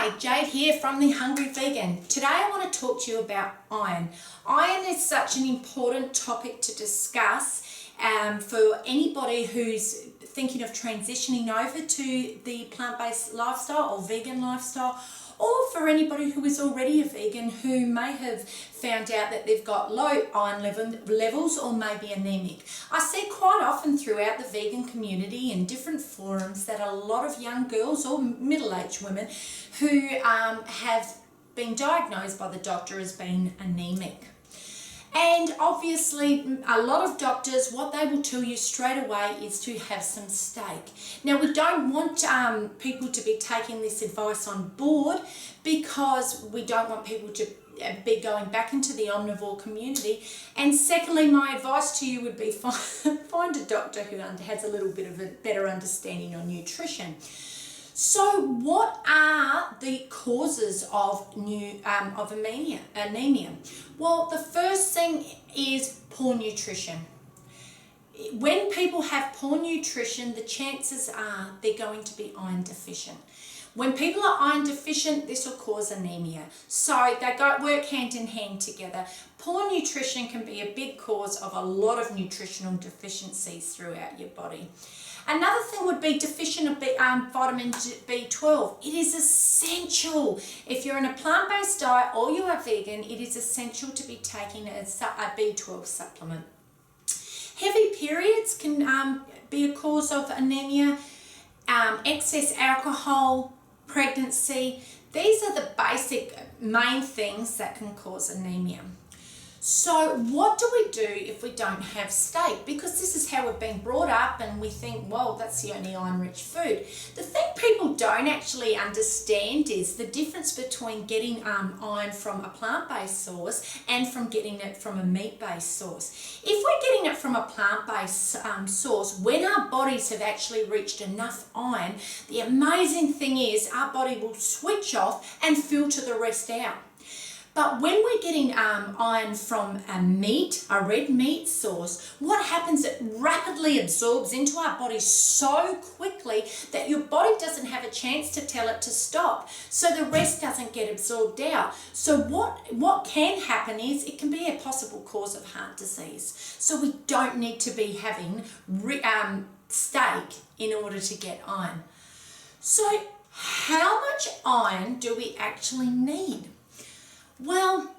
Hi, Jade here from The Hungry Vegan. Today I want to talk to you about iron. Iron is such an important topic to discuss for anybody who's thinking of transitioning over to the plant-based lifestyle or vegan lifestyle, or for anybody who is already a vegan who may have found out that they've got low iron levels or may be anemic. I see quite often throughout the vegan community in different forums that a lot of young girls or middle-aged women who have been diagnosed by the doctor as being anemic. And obviously a lot of doctors, what they will tell you straight away is to have some steak. Now we don't want people to be taking this advice on board, because we don't want people to be going back into the omnivore community. And secondly, my advice to you would be find a doctor who has a little bit of a better understanding on nutrition. So what are the causes of anemia? Well, the first thing is poor nutrition. When people have poor nutrition, the chances are they're going to be iron deficient. When people are iron deficient, this will cause anemia. So they work hand in hand together. Poor nutrition can be a big cause of a lot of nutritional deficiencies throughout your body. Another thing would be deficient of vitamin B12. It is essential. If you're in a plant-based diet or you are vegan, it is essential to be taking a B12 supplement. Heavy periods can be a cause of anemia. Excess alcohol, pregnancy. These are the basic main things that can cause anemia. So what do we do if we don't have steak? Because this is how we've been brought up and we think, well, that's the only iron-rich food. The thing people don't actually understand is the difference between getting iron from a plant-based source and from getting it from a meat-based source. If we're getting it from a plant-based source, when our bodies have actually reached enough iron, the amazing thing is our body will switch off and filter the rest out. But when we're getting iron from a red meat source, what happens, it rapidly absorbs into our body so quickly that your body doesn't have a chance to tell it to stop. So the rest doesn't get absorbed out. So what can happen is it can be a possible cause of heart disease. So we don't need to be having steak in order to get iron. So how much iron do we actually need? Well,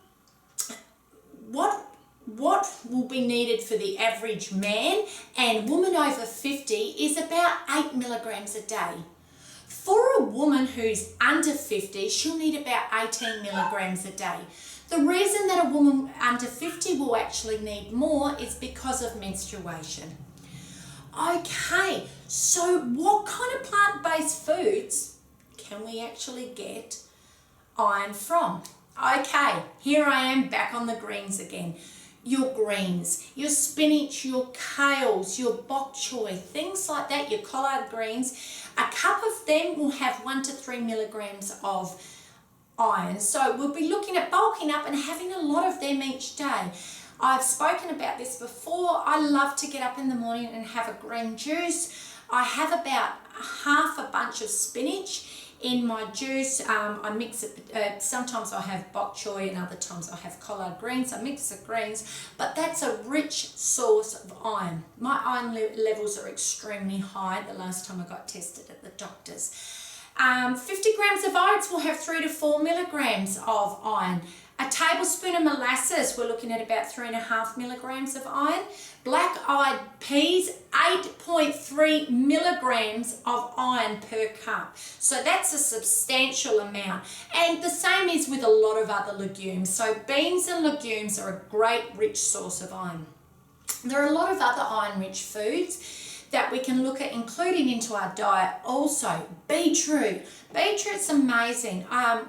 what will be needed for the average man and woman over 50 is about 8 milligrams a day. For a woman who's under 50, she'll need about 18 milligrams a day. The reason that a woman under 50 will actually need more is because of menstruation. Okay, so what kind of plant-based foods can we actually get iron from? Okay, here I am back on the greens again. Your greens, your spinach, your kales, your bok choy, things like that, your collard greens. A cup of them will have 1 to 3 milligrams of iron. So we'll be looking at bulking up and having a lot of them each day. I've spoken about this before. I love to get up in the morning and have a green juice. I have about half a bunch of spinach in my juice. I mix it, sometimes I have bok choy and other times I have collard greens. I mix the greens, but that's a rich source of iron. My iron levels are extremely high the last time I got tested at the doctor's. 50 grams of oats will have 3 to 4 milligrams of iron. A tablespoon of molasses, we're looking at about 3.5 milligrams of iron. Black-eyed peas, 8.3 milligrams of iron per cup. So that's a substantial amount. And the same is with a lot of other legumes. So beans and legumes are a great rich source of iron. There are a lot of other iron-rich foods that we can look at including into our diet also. Beetroot. Beetroot's amazing.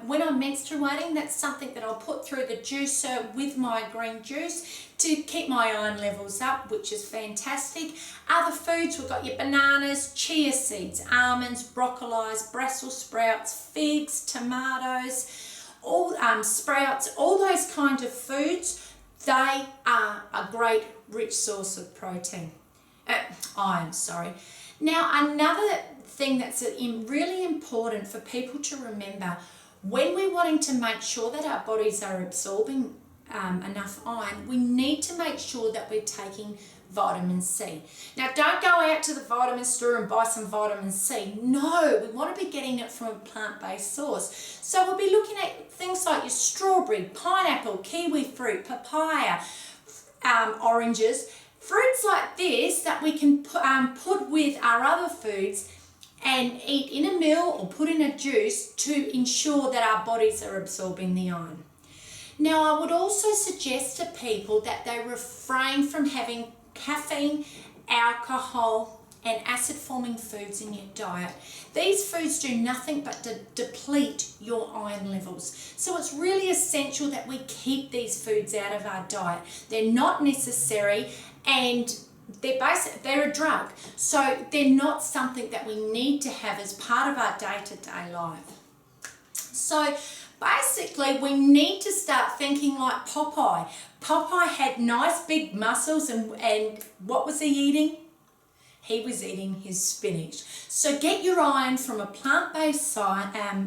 When I'm menstruating, that's something that I'll put through the juicer with my green juice to keep my iron levels up, which is fantastic. Other foods, we've got your bananas, chia seeds, almonds, broccolis, Brussels sprouts, figs, tomatoes, all sprouts, all those kind of foods. They are a great rich source of protein. Iron, sorry. Now, another thing that's really important for people to remember, when we're wanting to make sure that our bodies are absorbing enough iron, we need to make sure that we're taking vitamin C. Now, don't go out to the vitamin store and buy some vitamin C. No, we want to be getting it from a plant-based source. So we'll be looking at things like your strawberry, pineapple, kiwi fruit, papaya, oranges, fruits like this that we can put with our other foods and eat in a meal or put in a juice to ensure that our bodies are absorbing the iron. Now, I would also suggest to people that they refrain from having caffeine, alcohol, and acid-forming foods in your diet. These foods do nothing but to deplete your iron levels. So it's really essential that we keep these foods out of our diet. They're not necessary, and they're a drug. So they're not something that we need to have as part of our day-to-day life. So basically, we need to start thinking like Popeye. Popeye had nice big muscles, and what was he eating? He was eating his spinach. So get your iron from a plant-based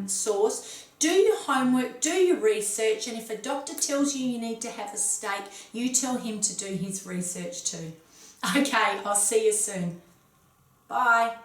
source, do your homework, do your research, and if a doctor tells you you need to have a steak, you tell him to do his research too. Okay, I'll see you soon. Bye.